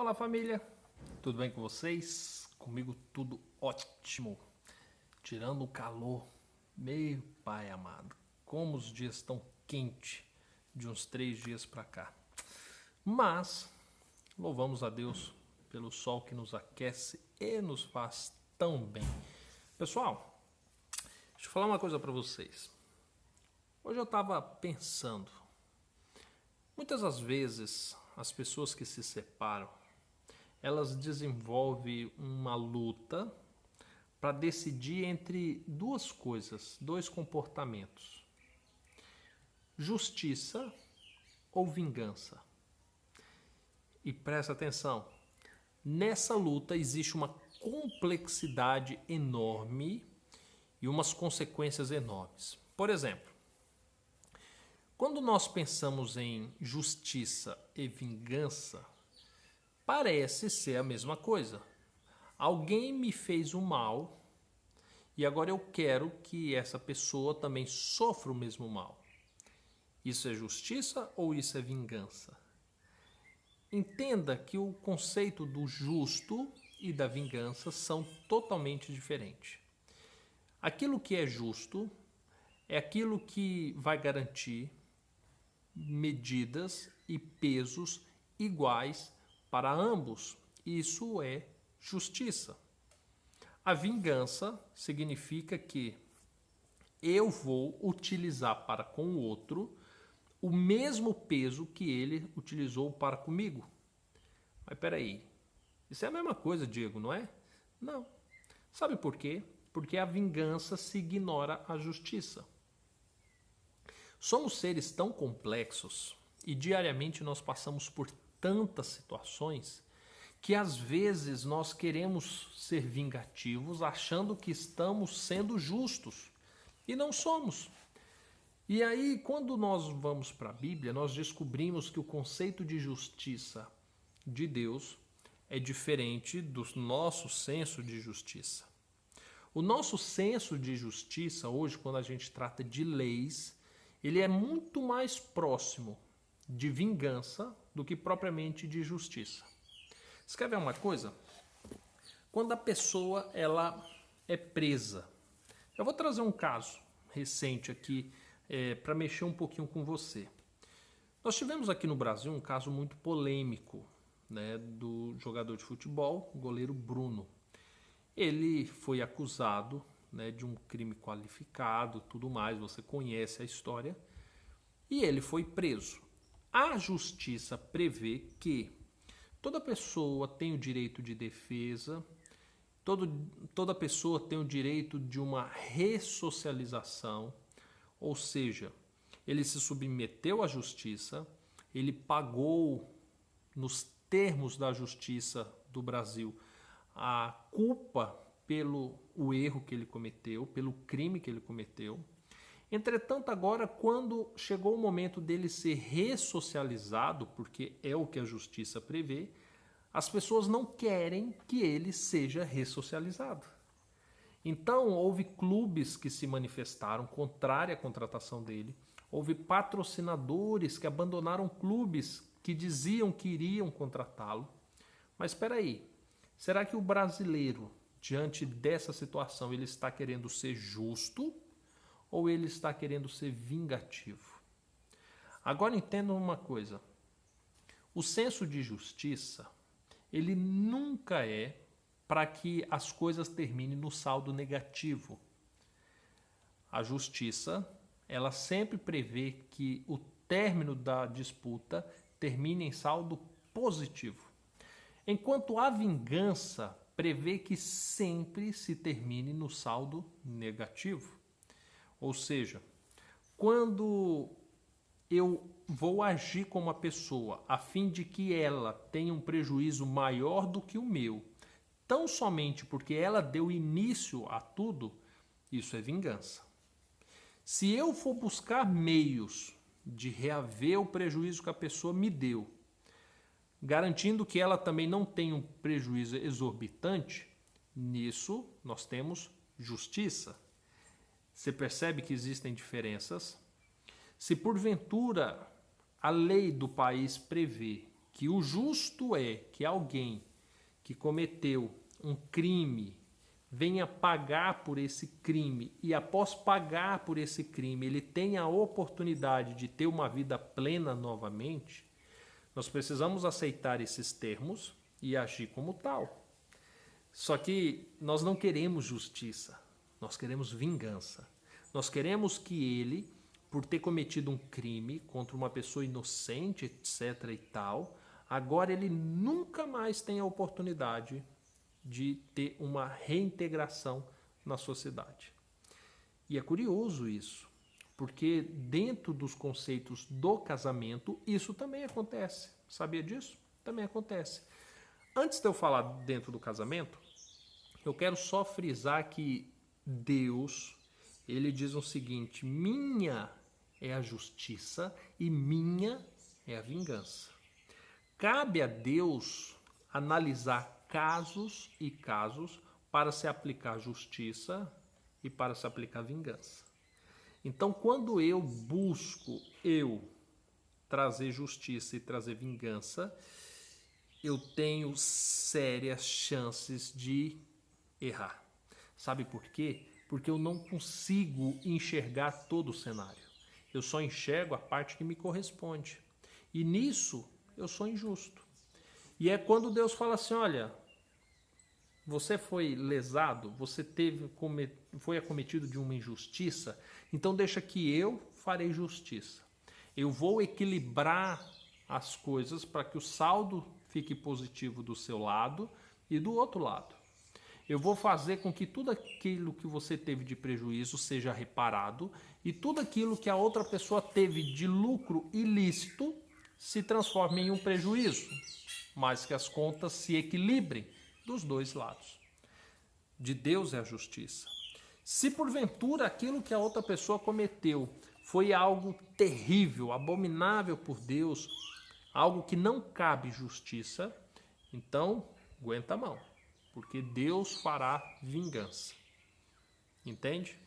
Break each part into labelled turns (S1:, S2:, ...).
S1: Fala família, tudo bem com vocês? Comigo tudo ótimo, tirando o calor, meu pai amado, como os dias estão quentes de uns 3 dias pra cá. Mas louvamos a Deus pelo sol que nos aquece e nos faz tão bem. Pessoal, deixa eu falar uma coisa pra vocês. Hoje eu estava pensando, muitas das vezes as pessoas que se separam elas desenvolvem uma luta para decidir entre duas coisas, dois comportamentos: justiça ou vingança. E presta atenção, nessa luta existe uma complexidade enorme e umas consequências enormes. Por exemplo, quando nós pensamos em justiça e vingança, parece ser a mesma coisa. Alguém me fez o mal e agora eu quero que essa pessoa também sofra o mesmo mal. Isso é justiça ou isso é vingança? Entenda que o conceito do justo e da vingança são totalmente diferentes. Aquilo que é justo é aquilo que vai garantir medidas e pesos iguais para ambos. Isso é justiça. A vingança significa que eu vou utilizar para com o outro o mesmo peso que ele utilizou para comigo. Mas peraí, isso é a mesma coisa, Diego, não é? Não. Sabe por quê? Porque a vingança se ignora a justiça. Somos seres tão complexos e diariamente nós passamos por tantas situações que às vezes nós queremos ser vingativos achando que estamos sendo justos e não somos. E aí, quando nós vamos para a Bíblia, nós descobrimos que o conceito de justiça de Deus é diferente do nosso senso de justiça. O nosso senso de justiça hoje, quando a gente trata de leis, ele é muito mais próximo de vingança do que propriamente de justiça. Você quer ver uma coisa? Quando a pessoa ela é presa, eu vou trazer um caso recente aqui para mexer um pouquinho com você. Nós tivemos aqui no Brasil um caso muito polêmico, né, do jogador de futebol, o goleiro Bruno. Ele foi acusado, né, de um crime qualificado, tudo mais, você conhece a história, e ele foi preso. A justiça prevê que toda pessoa tem o direito de defesa, toda pessoa tem o direito de uma ressocialização, ou seja, ele se submeteu à justiça, ele pagou, nos termos da justiça do Brasil, a culpa pelo o erro que ele cometeu, pelo crime que ele cometeu. Entretanto, agora, quando chegou o momento dele ser ressocializado, porque é o que a justiça prevê, as pessoas não querem que ele seja ressocializado. Então, houve clubes que se manifestaram contrária à contratação dele, houve patrocinadores que abandonaram clubes que diziam que iriam contratá-lo. Mas espera aí, será que o brasileiro, diante dessa situação, ele está querendo ser justo ou ele está querendo ser vingativo? Agora entendam uma coisa. O senso de justiça, ele nunca é para que as coisas terminem no saldo negativo. A justiça, ela sempre prevê que o término da disputa termine em saldo positivo. Enquanto a vingança prevê que sempre se termine no saldo negativo. Ou seja, quando eu vou agir com uma pessoa a fim de que ela tenha um prejuízo maior do que o meu, tão somente porque ela deu início a tudo, isso é vingança. Se eu for buscar meios de reaver o prejuízo que a pessoa me deu, garantindo que ela também não tenha um prejuízo exorbitante, nisso nós temos justiça. Você percebe que existem diferenças? Se porventura a lei do país prevê que o justo é que alguém que cometeu um crime venha pagar por esse crime e após pagar por esse crime ele tenha a oportunidade de ter uma vida plena novamente, nós precisamos aceitar esses termos e agir como tal. Só que nós não queremos justiça, nós queremos vingança. Nós queremos que ele, por ter cometido um crime contra uma pessoa inocente, etc. e tal, agora ele nunca mais tem a oportunidade de ter uma reintegração na sociedade. E é curioso isso, porque dentro dos conceitos do casamento, isso também acontece. Sabia disso? Também acontece. Antes de eu falar dentro do casamento, eu quero só frisar que Deus, ele diz o seguinte: minha é a justiça e minha é a vingança. Cabe a Deus analisar casos e casos para se aplicar justiça e para se aplicar vingança. Então, quando eu busco trazer justiça e trazer vingança, eu tenho sérias chances de errar. Sabe por quê? Porque eu não consigo enxergar todo o cenário. Eu só enxergo a parte que me corresponde. E nisso eu sou injusto. E é quando Deus fala assim: olha, você foi lesado, você foi acometido de uma injustiça, então deixa que eu farei justiça. Eu vou equilibrar as coisas para que o saldo fique positivo do seu lado e do outro lado. Eu vou fazer com que tudo aquilo que você teve de prejuízo seja reparado e tudo aquilo que a outra pessoa teve de lucro ilícito se transforme em um prejuízo, mas que as contas se equilibrem dos dois lados. De Deus é a justiça. Se porventura aquilo que a outra pessoa cometeu foi algo terrível, abominável por Deus, algo que não cabe justiça, então aguenta a mão, porque Deus fará vingança. Entende?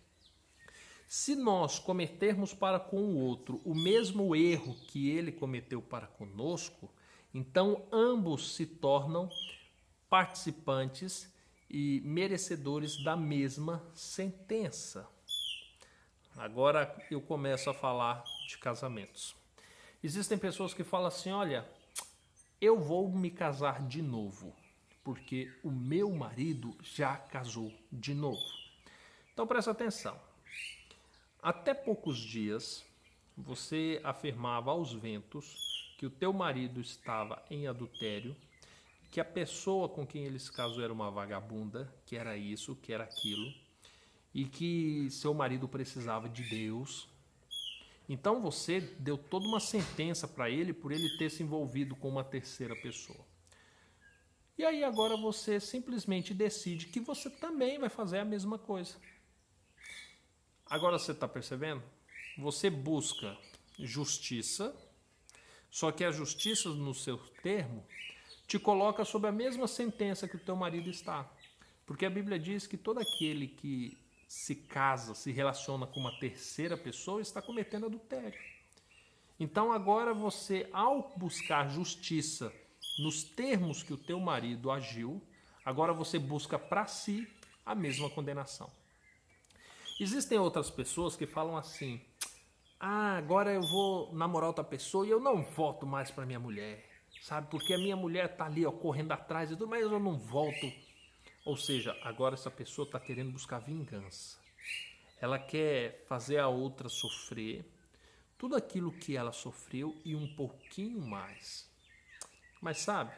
S1: Se nós cometermos para com o outro o mesmo erro que ele cometeu para conosco, então ambos se tornam participantes e merecedores da mesma sentença. Agora eu começo a falar de casamentos. Existem pessoas que falam assim: olha, eu vou me casar de novo, porque o meu marido já casou de novo. Então presta atenção. Até poucos dias, você afirmava aos ventos que o teu marido estava em adultério, que a pessoa com quem ele se casou era uma vagabunda, que era isso, que era aquilo, e que seu marido precisava de Deus. Então você deu toda uma sentença para ele por ele ter se envolvido com uma terceira pessoa. E aí agora você simplesmente decide que você também vai fazer a mesma coisa. Agora você está percebendo? Você busca justiça, só que a justiça, no seu termo, te coloca sob a mesma sentença que o teu marido está. Porque a Bíblia diz que todo aquele que se casa, se relaciona com uma terceira pessoa, está cometendo adultério. Então agora você, ao buscar justiça nos termos que o teu marido agiu, agora você busca para si a mesma condenação. Existem outras pessoas que falam assim: ah, agora eu vou namorar outra pessoa e eu não volto mais para minha mulher, sabe? Porque a minha mulher está ali, ó, correndo atrás e tudo, mas eu não volto. Ou seja, agora essa pessoa está querendo buscar vingança. Ela quer fazer a outra sofrer tudo aquilo que ela sofreu e um pouquinho mais. Mas sabe,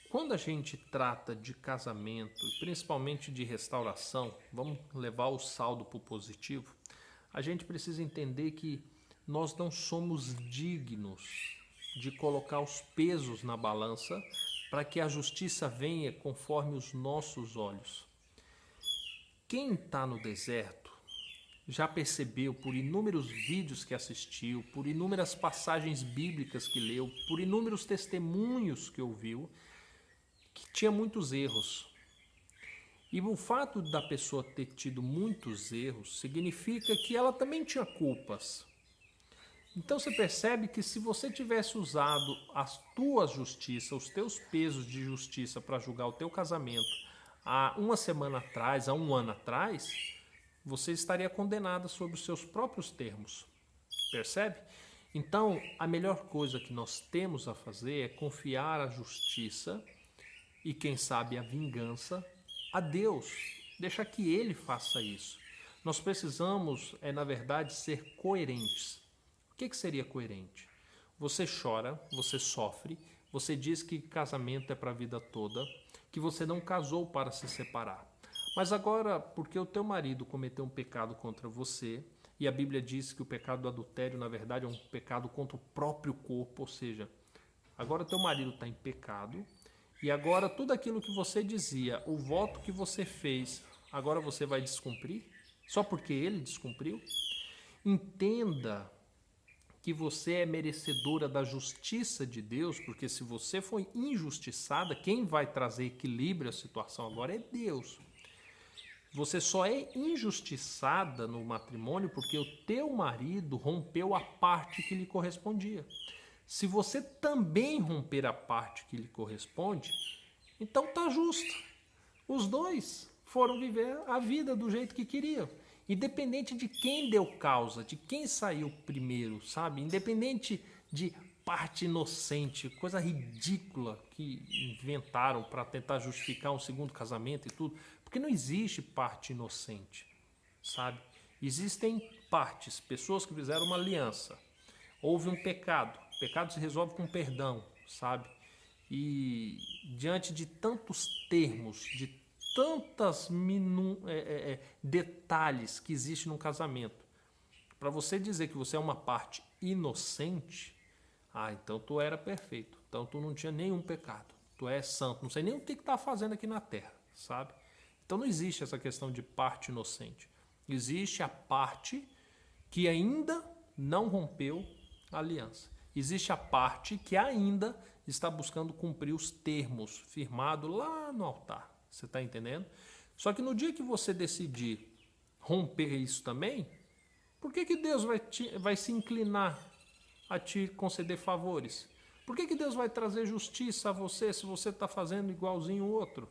S1: quando a gente trata de casamento, principalmente de restauração, vamos levar o saldo para o positivo, a gente precisa entender que nós não somos dignos de colocar os pesos na balança para que a justiça venha conforme os nossos olhos. Quem está no deserto já percebeu por inúmeros vídeos que assistiu, por inúmeras passagens bíblicas que leu, por inúmeros testemunhos que ouviu, que tinha muitos erros. E o fato da pessoa ter tido muitos erros significa que ela também tinha culpas. Então você percebe que se você tivesse usado a tua justiça, os teus pesos de justiça para julgar o teu casamento há uma semana atrás, há um ano atrás, você estaria condenada sobre os seus próprios termos. Percebe? Então, a melhor coisa que nós temos a fazer é confiar a justiça e, quem sabe, a vingança a Deus. Deixa que Ele faça isso. Nós precisamos, na verdade, ser coerentes. O que seria coerente? Você chora, você sofre, você diz que casamento é para a vida toda, que você não casou para se separar. Mas agora, porque o teu marido cometeu um pecado contra você, e a Bíblia diz que o pecado do adultério, na verdade, é um pecado contra o próprio corpo, ou seja, agora teu marido está em pecado, e agora tudo aquilo que você dizia, o voto que você fez, agora você vai descumprir? Só porque ele descumpriu? Entenda que você é merecedora da justiça de Deus, porque se você foi injustiçada, quem vai trazer equilíbrio à situação agora é Deus. Você só é injustiçada no matrimônio porque o teu marido rompeu a parte que lhe correspondia. Se você também romper a parte que lhe corresponde, então tá justo. Os dois foram viver a vida do jeito que queriam. Independente de quem deu causa, de quem saiu primeiro, sabe? Independente de parte inocente, coisa ridícula que inventaram para tentar justificar um segundo casamento e tudo. Porque não existe parte inocente, sabe? Existem partes, pessoas que fizeram uma aliança. Houve um pecado. O pecado se resolve com perdão, sabe? E diante de tantos termos, de tantos detalhes que existem num casamento, para você dizer que você é uma parte inocente, então tu era perfeito, então tu não tinha nenhum pecado, tu é santo, não sei nem o que tá fazendo aqui na terra, sabe? Então não existe essa questão de parte inocente, existe a parte que ainda não rompeu a aliança, existe a parte que ainda está buscando cumprir os termos firmados lá no altar. Você está entendendo? Só que no dia que você decidir romper isso também, por que Deus vai se inclinar a te conceder favores? Por que Deus vai trazer justiça a você se você está fazendo igualzinho o outro?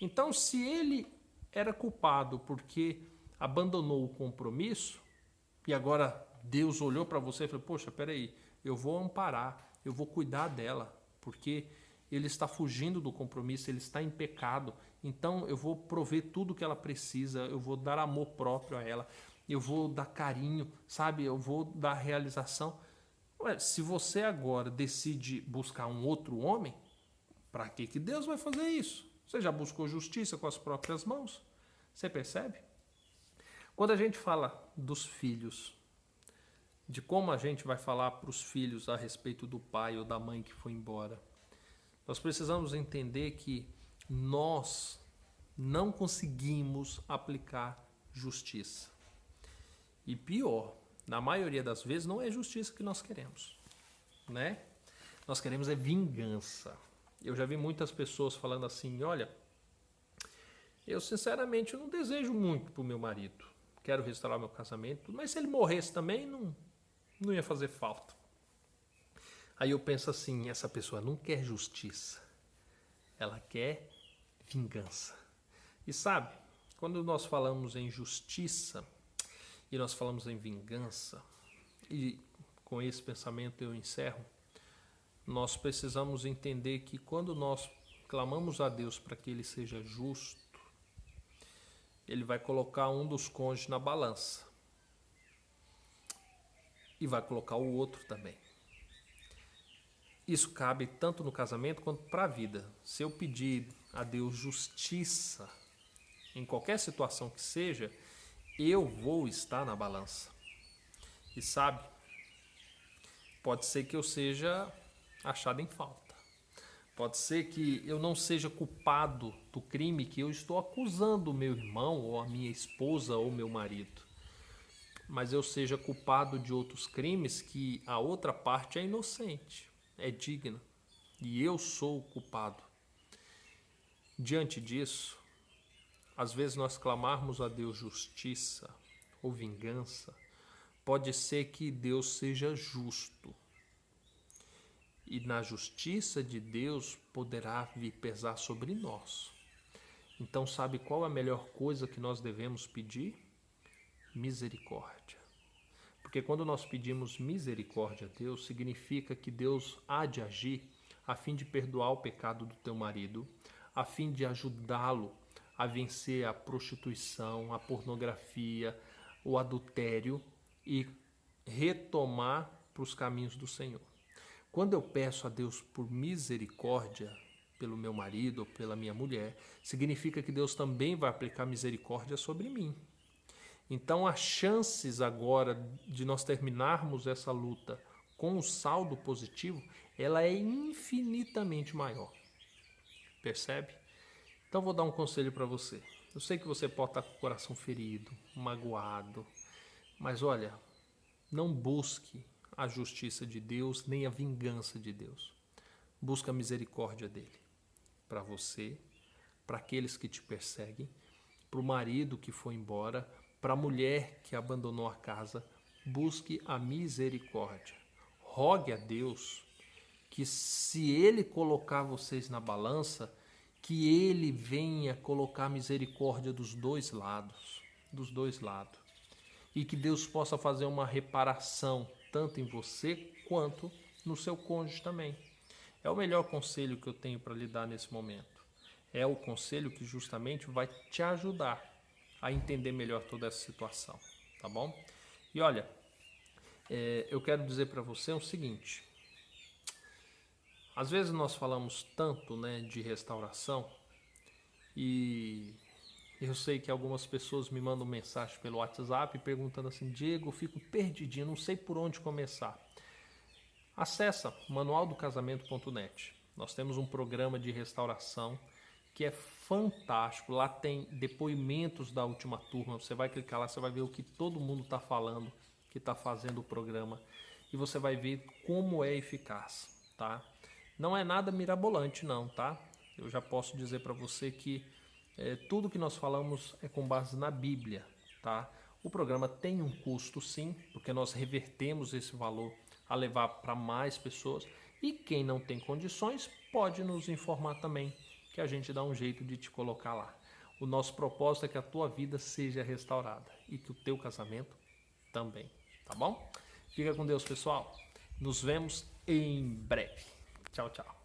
S1: Então, se ele era culpado porque abandonou o compromisso, e agora Deus olhou para você e falou, poxa, peraí, eu vou amparar, eu vou cuidar dela, porque ele está fugindo do compromisso, ele está em pecado, então eu vou prover tudo que ela precisa, eu vou dar amor próprio a ela, eu vou dar carinho, sabe? Eu vou dar realização. Ué, se você agora decide buscar um outro homem, para que Deus vai fazer isso? Você já buscou justiça com as próprias mãos? Você percebe? Quando a gente fala dos filhos, de como a gente vai falar para os filhos a respeito do pai ou da mãe que foi embora, nós precisamos entender que nós não conseguimos aplicar justiça. E pior, na maioria das vezes não é justiça que nós queremos, né? Nós queremos é vingança. Eu já vi muitas pessoas falando assim, olha, eu sinceramente não desejo muito para o meu marido, quero restaurar meu casamento, mas se ele morresse também não ia fazer falta. Aí eu penso assim, essa pessoa não quer justiça, ela quer vingança. E sabe, quando nós falamos em justiça e nós falamos em vingança, e com esse pensamento eu encerro, nós precisamos entender que quando nós clamamos a Deus para que Ele seja justo, Ele vai colocar um dos cônjuges na balança e vai colocar o outro também. Isso cabe tanto no casamento quanto para a vida. Se eu pedir a Deus justiça em qualquer situação que seja, eu vou estar na balança. E sabe, pode ser que eu seja achado em falta. Pode ser que eu não seja culpado do crime que eu estou acusando o meu irmão, ou a minha esposa, ou meu marido. Mas eu seja culpado de outros crimes que a outra parte é inocente, é digna. E eu sou o culpado. Diante disso, às vezes nós clamarmos a Deus justiça ou vingança, pode ser que Deus seja justo. E na justiça de Deus poderá vir pesar sobre nós. Então, sabe qual a melhor coisa que nós devemos pedir? Misericórdia. Porque quando nós pedimos misericórdia a Deus, significa que Deus há de agir a fim de perdoar o pecado do teu marido, a fim de ajudá-lo a vencer a prostituição, a pornografia, o adultério e retomar para os caminhos do Senhor. Quando eu peço a Deus por misericórdia pelo meu marido ou pela minha mulher, significa que Deus também vai aplicar misericórdia sobre mim. Então, as chances agora de nós terminarmos essa luta com um saldo positivo, ela é infinitamente maior. Percebe? Então, vou dar um conselho para você. Eu sei que você pode estar com o coração ferido, magoado, mas olha, não busque a justiça de Deus nem a vingança de Deus. Busca a misericórdia dele para você, para aqueles que te perseguem, para o marido que foi embora, para a mulher que abandonou a casa. Busque a misericórdia. Rogue a Deus que, se ele colocar vocês na balança, que ele venha colocar a misericórdia dos dois lados, e que Deus possa fazer uma reparação tanto em você quanto no seu cônjuge também. É o melhor conselho que eu tenho para lhe dar nesse momento. É o conselho que justamente vai te ajudar a entender melhor toda essa situação, tá bom? E olha, eu quero dizer para você o seguinte: às vezes nós falamos tanto, né, de restauração, e eu sei que algumas pessoas me mandam mensagem pelo WhatsApp perguntando assim: Diego, eu fico perdidinho, não sei por onde começar. Acessa manualdocasamento.net. Nós temos um programa de restauração que é fantástico. Lá tem depoimentos da última turma. Você vai clicar lá, você vai ver o que todo mundo está falando, que está fazendo o programa, e você vai ver como é eficaz, tá? Não é nada mirabolante não, tá? Eu já posso dizer para você que tudo que nós falamos é com base na Bíblia, tá? O programa tem um custo sim, porque nós revertemos esse valor a levar para mais pessoas, e quem não tem condições pode nos informar também, que a gente dá um jeito de te colocar lá. O nosso propósito é que a tua vida seja restaurada e que o teu casamento também, tá bom? Fica com Deus, pessoal. Nos vemos em breve. Tchau, tchau.